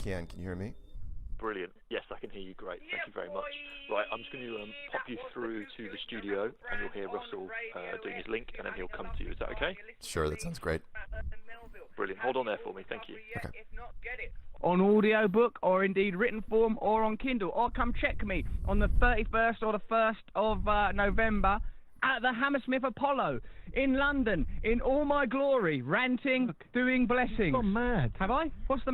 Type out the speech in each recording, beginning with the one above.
can. Can you hear me? Brilliant. Yes, I can hear you great. Thank you very much. Right, I'm just going to pop you through to the studio, and you'll hear Russell doing his link, and then he'll come to you. Is that okay? Sure, that sounds great. Brilliant. Hold on there for me. Thank you. Okay. On audiobook, or indeed written form, or on Kindle, or come check me on the 31st or the 1st of November at the Hammersmith Apollo in London, in all my glory, ranting, doing blessings. You've gone mad. Have I? What's the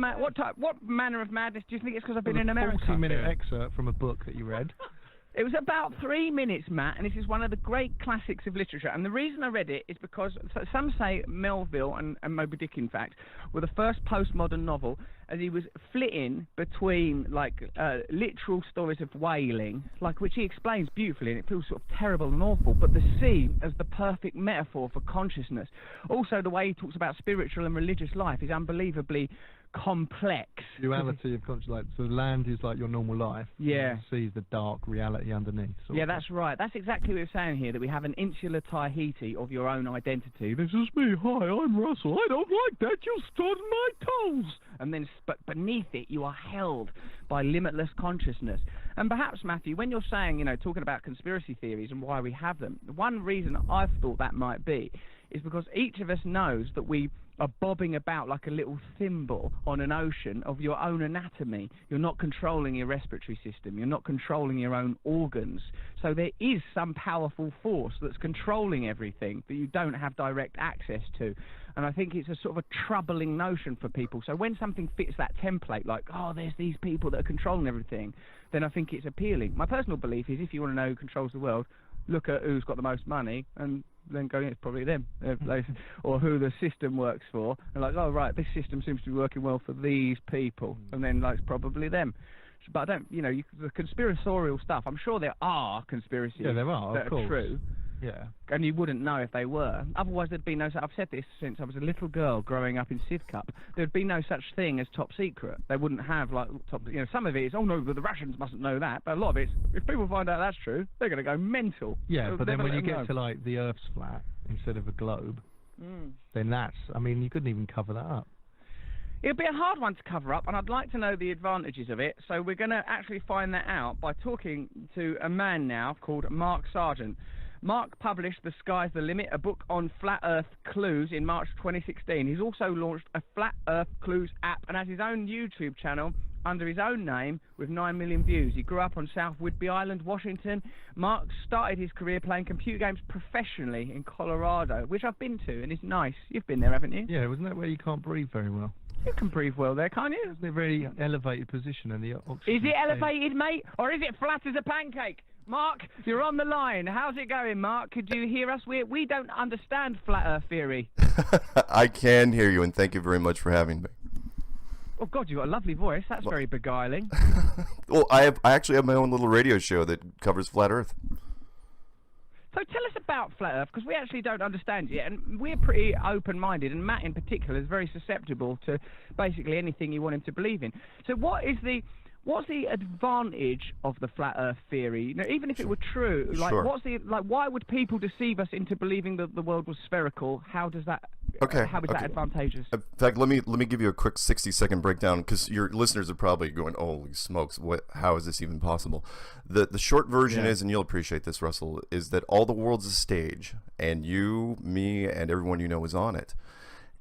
what manner of madness? Do you think it's because I've been in America? 40-minute excerpt from a book that you read. It was about 3 minutes, Matt, and this is one of the great classics of literature. And the reason I read it is because some say Melville, and Moby Dick, in fact, were the first postmodern novel, as he was flitting between, like, literal stories of whaling, like, which he explains beautifully, and it feels sort of terrible and awful, but the sea as the perfect metaphor for consciousness. Also, the way he talks about spiritual and religious life is unbelievably complex. Duality of conscious, like, so land is like your normal life. Yeah. The sea is the dark reality underneath. Yeah, that's right. That's exactly what we're saying here, that we have an insular Tahiti of your own identity. This is me. Hi, I'm Russell. I don't like that. You stood on my toes. And then, but beneath it, you are held by limitless consciousness. And perhaps, Matthew, when you're saying, you know, talking about conspiracy theories and why we have them, the one reason I've thought that might be is because each of us knows that we are bobbing about like a little thimble on an ocean of your own anatomy. You're not controlling your respiratory system. You're not controlling your own organs. So there is some powerful force that's controlling everything that you don't have direct access to. And I think it's a sort of a troubling notion for people. So when something fits that template, like, oh, there's these people that are controlling everything, then I think it's appealing. My personal belief is if you want to know who controls the world, look at who's got the most money and then go, it's probably them. Or who the system works for. And like, oh, right, this system seems to be working well for these people. And then, like, it's probably them. But I don't, you know, the conspiratorial stuff, I'm sure there are conspiracies there are, that of are course. true. Yeah. And you wouldn't know if they were. Otherwise, there'd be no... I've said this since I was a little girl growing up in Sidcup. There'd be no such thing as top secret. They wouldn't have, like, top... You know, some of it is, oh, no, but the Russians mustn't know that. But a lot of it is, if people find out that's true, they're going to go mental. Yeah, They'll but then never when you let them get to, know. like, the Earth's flat instead of a globe, then that's... I mean, you couldn't even cover that up. It'll be a hard one to cover up, and I'd like to know the advantages of it. So we're going to actually find that out by talking to a man now called Mark Sargent. Mark published The Sky's the Limit, a book on flat Earth clues, in March 2016. He's also launched a Flat Earth Clues app and has his own YouTube channel under his own name with 9 million views. He grew up on South Whidbey Island, Washington. Mark started his career playing computer games professionally in Colorado, which I've been to, and it's nice. You've been there, haven't you? Yeah, wasn't that where you can't breathe very well? You can breathe well there, can't you? Isn't it a very elevated position in the oxygen? Is it elevated, mate, or is it flat as a pancake? Mark, you're on the line. How's it going, Mark? Could you hear us? We don't understand flat Earth theory. I can hear you, and thank you very much for having me. Oh, God, you've got a lovely voice. That's very beguiling. Well, I actually have my own little radio show that covers flat Earth. So tell us about flat Earth, because we actually don't understand it, and we're pretty open-minded, and Matt in particular is very susceptible to basically anything you want him to believe in. So what's the advantage of the flat Earth theory? You know, even if it were true, like, Sure. why would people deceive us into believing that the world was spherical? How does that? How is that advantageous? In fact, let me give you a quick 60-second breakdown, because your listeners are probably going, "Holy smokes! How is this even possible?" The short version is, and you'll appreciate this, Russell, is that all the world's a stage, and you, me, and everyone you know is on it,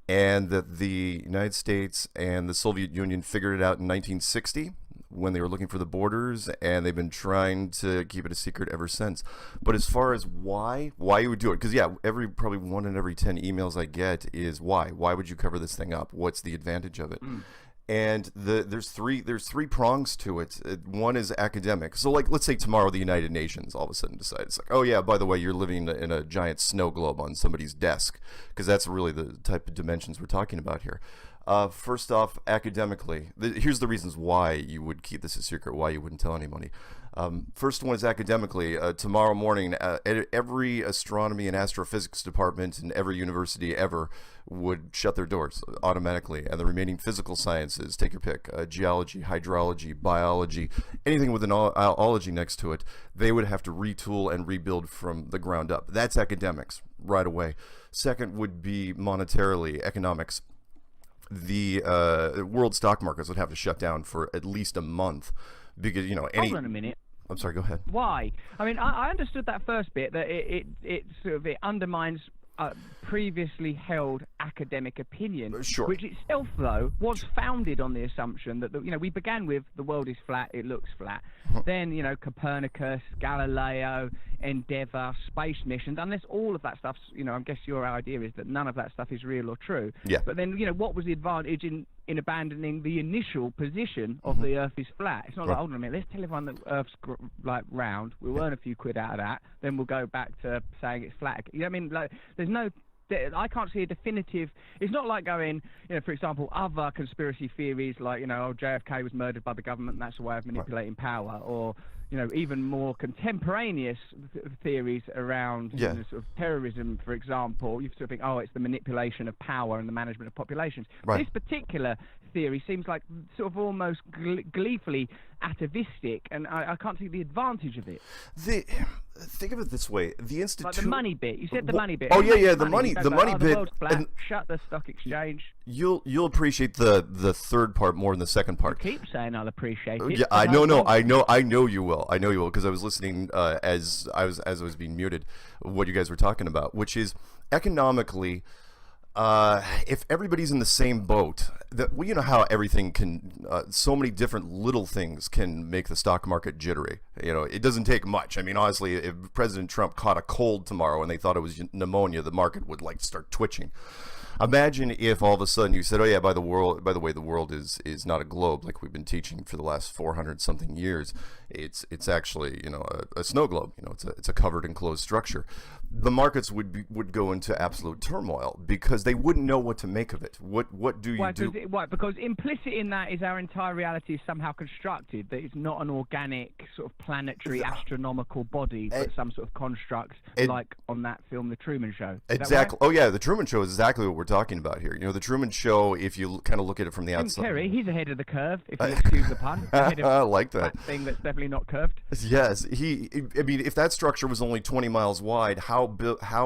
and that the United States and the Soviet Union figured it out in 1960. When they were looking for the borders, and they've been trying to keep it a secret ever since. But as far as why you would do it, because probably 1 in every 10 emails I get is why would you cover this thing up? What's the advantage of it? And there's three prongs to it. One is academic. So, like, let's say tomorrow the United Nations all of a sudden decides, like, oh yeah, by the way, you're living in a giant snow globe on somebody's desk, because that's really the type of dimensions we're talking about here. First off, academically, here's the reasons why you would keep this a secret, why you wouldn't tell anybody. First one is academically. Tomorrow morning, every astronomy and astrophysics department in every university ever would shut their doors automatically, and the remaining physical sciences, take your pick, geology, hydrology, biology, anything with an ology next to it, they would have to retool and rebuild from the ground up. That's academics right away. Second would be monetarily, economics. the world stock markets would have to shut down for at least a month because Hold on a minute. I'm sorry. Go ahead. Why? I mean, I understood that first bit, that it sort of undermines previously held academic opinion, Sure. which itself, though, was founded on the assumption that we began with the world is flat, it looks flat. Then Copernicus, Galileo, Endeavour, space missions, unless all of that stuff's I guess your idea is that none of that stuff is real or true. Yeah. But then what was the advantage in abandoning the initial position of the Earth is flat? It's not like, hold on a minute, let's tell everyone that Earth's round. We'll earn a few quid out of that. Then we'll go back to saying it's flat. You know what I mean? Like, there's no. I can't see a definitive. It's not like going, for example, other conspiracy theories like, JFK was murdered by the government and that's a way of manipulating power, or even more contemporaneous theories around sort of terrorism, for example. You sort of think, it's the manipulation of power and the management of populations. Right. This particular theory seems like sort of almost gleefully atavistic, and I can't see the advantage of it. Think of it this way: the institute, like the money bit. You said the money bit. Oh yeah, the money the bit. The world's flat, shut the stock exchange. You'll appreciate the third part more than the second part. You keep saying I'll appreciate it. Yeah, I know you will because I was listening as I was being muted. What you guys were talking about, which is economically. If everybody's in the same boat, you know how everything can, so many different little things can make the stock market jittery. It doesn't take much. I mean, honestly, if President Trump caught a cold tomorrow and they thought it was pneumonia, the market would start twitching. Imagine if all of a sudden you said, "Oh yeah, by the way, the world is not a globe like we've been teaching for the last 400 something years. It's actually a snow globe. It's a covered enclosed structure." The markets would go into absolute turmoil because they wouldn't know what to make of it. What do you do? Why? Because implicit in that is our entire reality is somehow constructed. That it's not an organic sort of planetary astronomical body, but some sort of construct like on that film, The Truman Show. Exactly. Right? Oh yeah, The Truman Show is exactly what we're talking about here. The Truman Show, if you kind of look at it from the outside. Jim Carrey, he's ahead of the curve, if you excuse the pun. I like that. Thing that's definitely not curved. Yes, I mean, if that structure was only 20 miles wide, how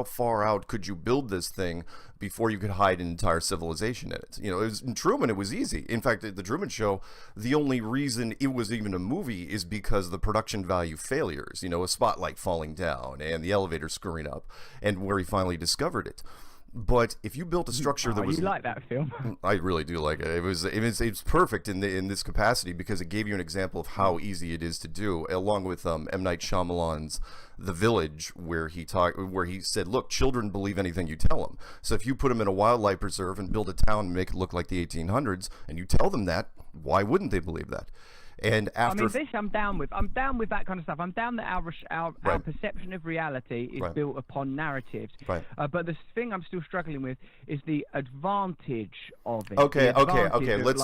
far out could you build this thing before you could hide an entire civilization in it? In Truman, it was easy. In fact, The Truman Show, the only reason it was even a movie is because of the production value failures. A spotlight falling down and the elevator screwing up, and where he finally discovered it. But if you built a structure that was... You like that film? I really do like it. It's perfect in this capacity because it gave you an example of how easy it is to do, along with M. Night Shyamalan's The Village, where he said, look, children believe anything you tell them. So if you put them in a wildlife preserve and build a town and make it look like the 1800s, and you tell them that, why wouldn't they believe that? And after I'm down with that kind of stuff. I'm down that our perception of reality is built upon narratives. Right. But the thing I'm still struggling with is the advantage of it. Okay. Let's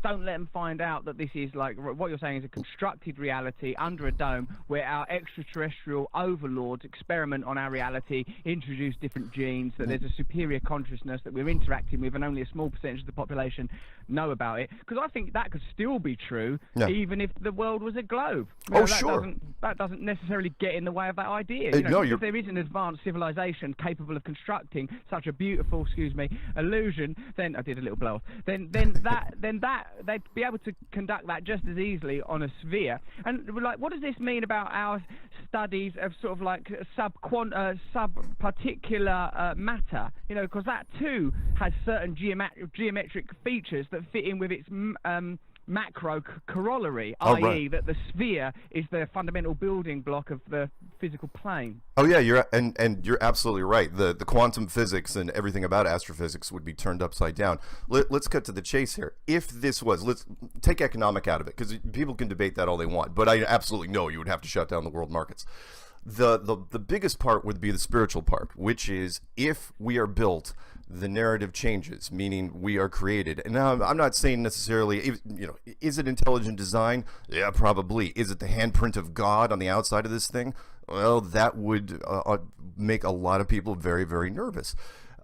don't let them find out that this is like what you're saying is a constructed reality under a dome where our extraterrestrial overlords experiment on our reality, introduce different genes, that there's a superior consciousness that we're interacting with, and only a small percentage of the population know about it. Because I think that could still be true, even if the world was a globe. That doesn't necessarily get in the way of that idea. If there is an advanced civilization capable of constructing such a beautiful, illusion, then I did a little blow off. Then they'd be able to conduct that just as easily on a sphere. And what does this mean about our studies of sort of like sub-particular matter? Because that too has certain geometric features that fit in with its macro corollary, i.e. that the sphere is the fundamental building block of the physical plane. Oh yeah, you're absolutely right. The quantum physics and everything about astrophysics would be turned upside down. Let's cut to the chase here. If this was, let's take economic out of it, because people can debate that all they want, but I absolutely know you would have to shut down the world markets. The biggest part would be the spiritual part, which is if we are built, the narrative changes, meaning we are created. And now I'm not saying necessarily, is it intelligent design? Yeah, probably. Is it the handprint of God on the outside of this thing? Well, that would make a lot of people very, very nervous.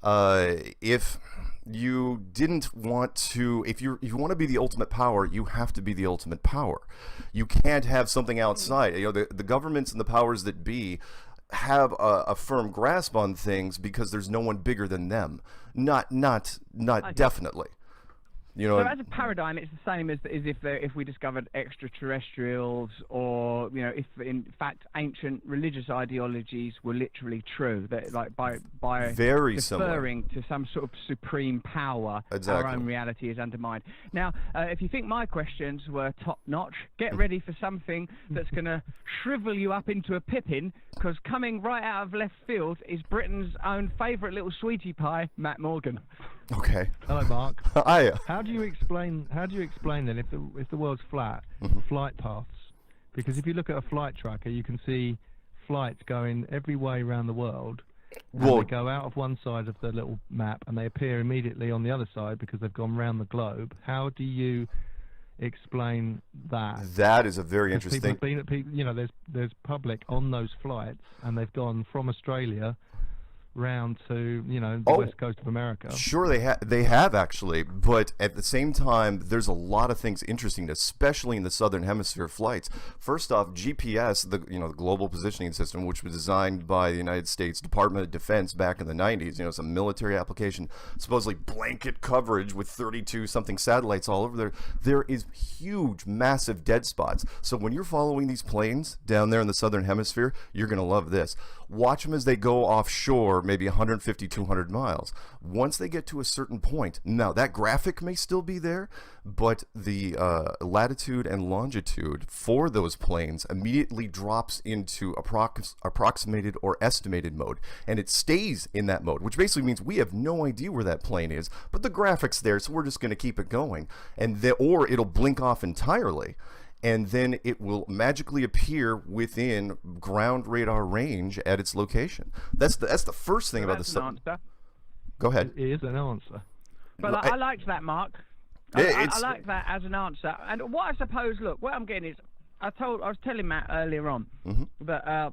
If you didn't want to, if you want to be the ultimate power, you have to be the ultimate power. You can't have something outside. The governments and the powers that be have a firm grasp on things because there's no one bigger than them. Not definitely. You know, so as a paradigm, it's the same as if we discovered extraterrestrials, or if in fact ancient religious ideologies were literally true, that like by very referring to some sort of supreme power, exactly. Our own reality is undermined. Now, if you think my questions were top notch, get ready for something that's going to shrivel you up into a pippin, because coming right out of left field is Britain's own favourite little sweetie pie, Matt Morgan. Okay. Hello, Mark. Hi. How do you explain then if the world's flat, flight paths? Because if you look at a flight tracker, you can see flights going every way around the world. And they go out of one side of the little map and they appear immediately on the other side because they've gone round the globe. How do you explain that? That is a very interesting. There's public on those flights, and they've gone from Australia round to the west coast of America. Sure, they have actually, but at the same time, there's a lot of things interesting, especially in the southern hemisphere flights. First off, GPS, the global positioning system, which was designed by the United States Department of Defense back in the 90s. It's a military application, supposedly blanket coverage with 32 something satellites all over there. There is huge, massive dead spots. So when you're following these planes down there in the southern hemisphere, you're going to love this. Watch them as they go offshore, maybe 150, 200 miles. Once they get to a certain point, now that graphic may still be there, but the latitude and longitude for those planes immediately drops into approximated or estimated mode, and it stays in that mode, which basically means we have no idea where that plane is, but the graphic's there, so we're just going to keep it going, or it'll blink off entirely. And then it will magically appear within ground radar range at its location. That's the first thing about the stuff. Go ahead. It is an answer. But I liked that, Mark. I like that as an answer. And what I suppose, look, what I'm getting is, I was telling Matt earlier on that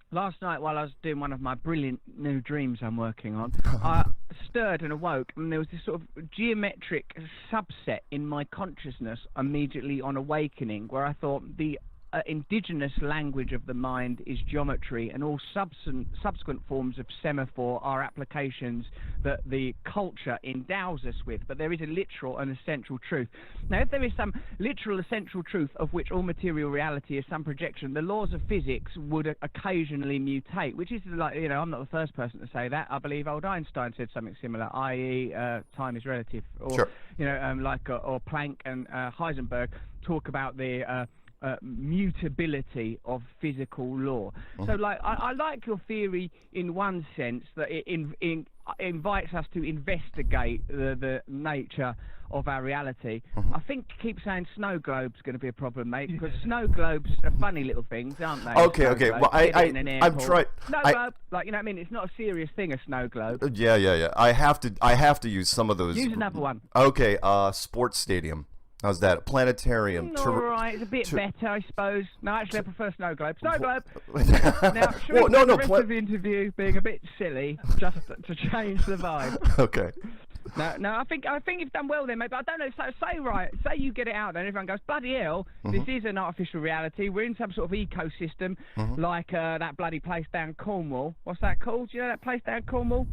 last night while I was doing one of my brilliant new dreams I'm working on, I stirred and awoke, and there was this sort of geometric subset in my consciousness immediately on awakening, where I thought the indigenous language of the mind is geometry, and all subsequent forms of semaphore are applications that the culture endows us with. But there is a literal and essential truth. Now, if there is some literal essential truth of which all material reality is some projection, the laws of physics would occasionally mutate, which is like, I'm not the first person to say that. I believe old Einstein said something similar, i.e. Time is relative, or sure. Or Planck and Heisenberg talk about the mutability of physical law. So I like your theory in one sense, that it invites us to investigate the nature of our reality. I think keep saying snow globe's going to be a problem, mate, because snow globes are funny little things, aren't they? Okay. Well, I'm trying. Snow globe, it's not a serious thing, a snow globe. Yeah. I have to use some of those. Use another one. Okay. Sports stadium. How's that? A planetarium. All right, it's a bit better, I suppose. No, actually, I prefer snow globe. Snow globe. Now, should we the rest of the interview being a bit silly, just to change the vibe? Okay. No, I think you've done well there, mate. But I don't know. Say you get it out there, and everyone goes, bloody hell, this is an artificial reality. We're in some sort of ecosystem, like that bloody place down Cornwall. What's that called? Do you know that place down Cornwall?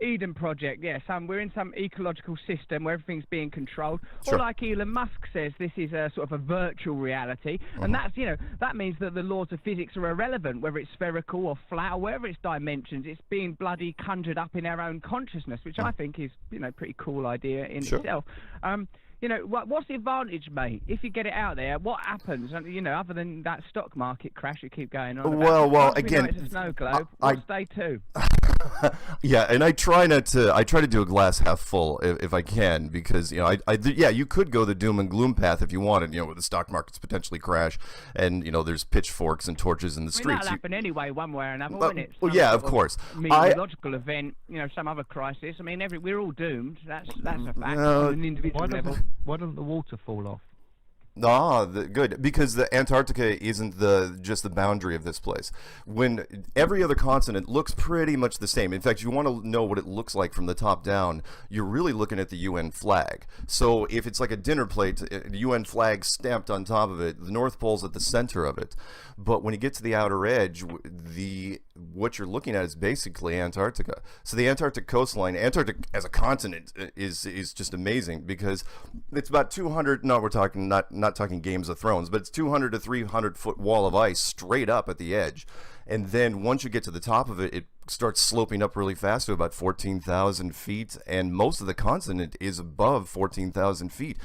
Eden Project, yes. We're in some ecological system where everything's being controlled. Sure. Or like Elon Musk says, this is a sort of a virtual reality, and that's that means that the laws of physics are irrelevant, whether it's spherical or flat or wherever its dimensions. It's being bloody conjured up in our own consciousness, which I think is pretty cool idea in itself. What's the advantage, mate? If you get it out there, what happens? Other than that stock market crash you keep going on. Well, again, it's a snow globe. What's day two? Yeah, and I try to do a glass half full if I can, because you could go the doom and gloom path if you wanted, where the stock markets potentially crash, and there's pitchforks and torches in the streets. That'll happen anyway, one way or another, won't it? Well, yeah, of course. Meteorological event, some other crisis. I mean, we're all doomed. That's a fact on an individual level. Why doesn't the water fall off? Good, because the Antarctica isn't just the boundary of this place. When every other continent looks pretty much the same. In fact, you want to know what it looks like from the top down, you're really looking at the UN flag. So if it's like a dinner plate, the UN flag stamped on top of it, the North Pole's at the center of it. But when you get to the outer edge, what you're looking at is basically Antarctica. So the Antarctic coastline, Antarctica as a continent, is just amazing, because it's about 200. No, we're talking not talking Games of Thrones, but it's 200 to 300 foot wall of ice straight up at the edge, and then once you get to the top of it, it starts sloping up really fast to about 14,000 feet, and most of the continent is above 14,000 feet,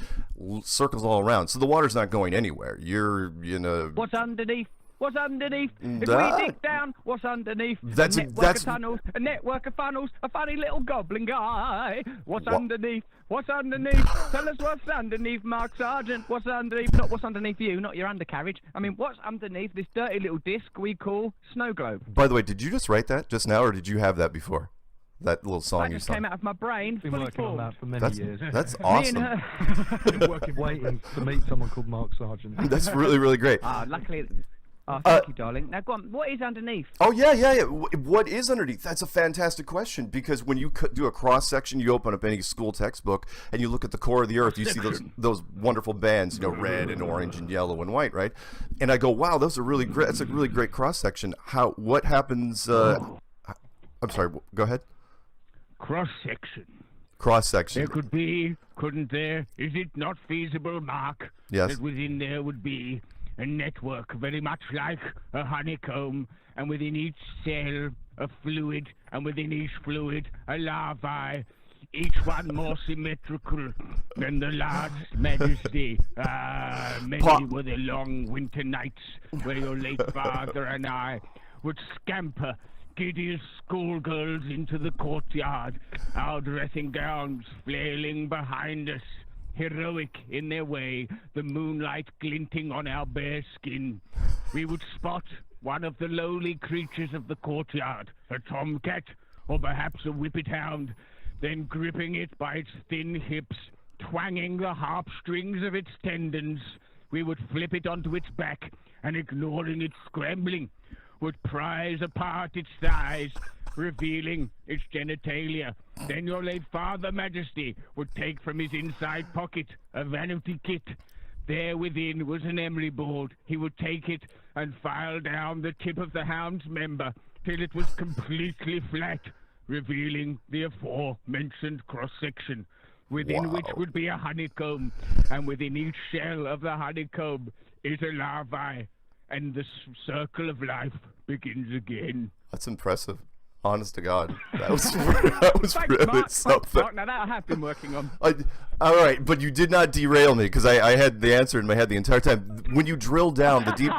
circles all around. So the water's not going anywhere. You're in a... What's underneath? What's underneath? If we dig down, what's underneath? That's a network of tunnels, a network of funnels, a funny little goblin guy. What's underneath? What's underneath? Tell us what's underneath, Mark Sargent. What's underneath? Not what's underneath you, not your undercarriage. I mean, what's underneath this dirty little disc we call snow globe? By the way, did you just write that just now, or did you have that before? That little song that you just sang? came out of my brain. Been working on that for many years. That's awesome. Me and her. Been waiting to meet someone called Mark Sargent. That's really, really great. Luckily. Oh, thank you, darling. Now, go on. What is underneath? Oh, yeah. What is underneath? That's a fantastic question, because when you do a cross-section, you open up any school textbook, and you look at the core of the Earth, you see those wonderful bands, red and orange and yellow and white, right? And I go, wow, those are really great. That's a really great cross-section. What happens... I'm sorry, go ahead. Cross-section. Cross-section. There could be, couldn't there? Is it not feasible, Mark? Yes. That within there would be a network very much like a honeycomb, and within each cell a fluid, and within each fluid a larvae, each one more symmetrical than the last majesty. Many were the long winter nights where your late father and I would scamper giddy as schoolgirls into the courtyard, our dressing gowns flailing behind us, heroic in their way, the moonlight glinting on our bare skin. We would spot one of the lowly creatures of the courtyard, a tomcat, or perhaps a whippet hound, then gripping it by its thin hips, twanging the harp strings of its tendons, we would flip it onto its back, and ignoring its scrambling, would prise apart its thighs, revealing its genitalia. Then your late father, Majesty, would take from his inside pocket a vanity kit. There within was an emery board. He would take it and file down the tip of the hound's member till it was completely flat, revealing the aforementioned cross-section, within which would be a honeycomb, and within each shell of the honeycomb is a larvae, and the circle of life begins again. That's impressive. Honest to God, that was really something. Mark, now that I have been working on. All right, but you did not derail me, because I had the answer in my head the entire time. When you drill down the deep,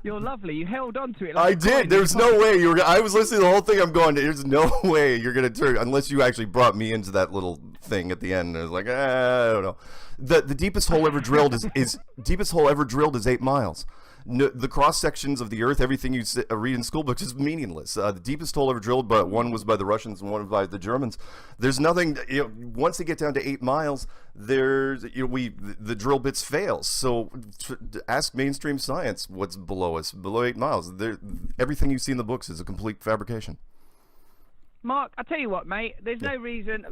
You're lovely. You held on to it. I did. There's no way you were. I was listening to the whole thing. I'm going. There's no way you're gonna turn unless you actually brought me into that little thing at the end. I was like, I don't know. The deepest hole ever drilled is 8 miles. No, the cross sections of the Earth, everything you read in school books is meaningless. The deepest hole ever drilled, but one was by the Russians and one by the Germans. There's nothing. Once they get down to 8 miles, the drill bits fail. So ask mainstream science what's below us, below 8 miles. Everything you see in the books is a complete fabrication. Mark, I tell you what, mate. There's no reason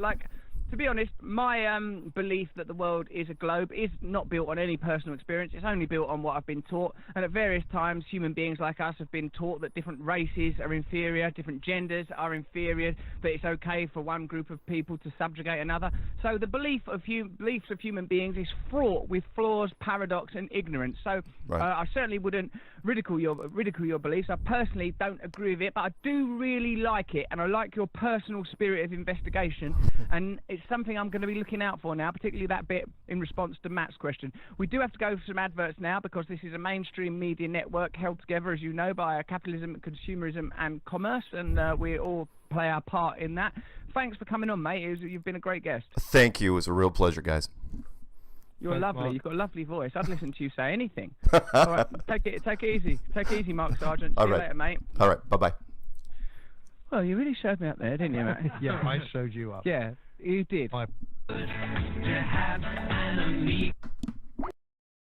to be honest, my belief that the world is a globe is not built on any personal experience. It's only built on what I've been taught. And at various times, human beings like us have been taught that different races are inferior, different genders are inferior, that it's okay for one group of people to subjugate another. So the beliefs of human beings is fraught with flaws, paradox, and ignorance. So I certainly wouldn't ridicule your beliefs. I personally don't agree with it, but I do really like it, and I like your personal spirit of investigation. And it's something I'm going to be looking out for now, particularly that bit in response to Matt's question. We do have to go for some adverts now, because this is a mainstream media network held together, as you know, by capitalism, consumerism, and commerce, and we all play our part in that. Thanks for coming on, mate. You've been a great guest. Thank you. It was a real pleasure, guys. You're lovely. Mark. You've got a lovely voice. I'd listen to you say anything. All right, take it easy. Take it easy, Mark Sargent. See you later, mate. All right, bye-bye. Well, you really showed me up there, didn't you, mate? Yeah, I showed you up. Yeah, you did.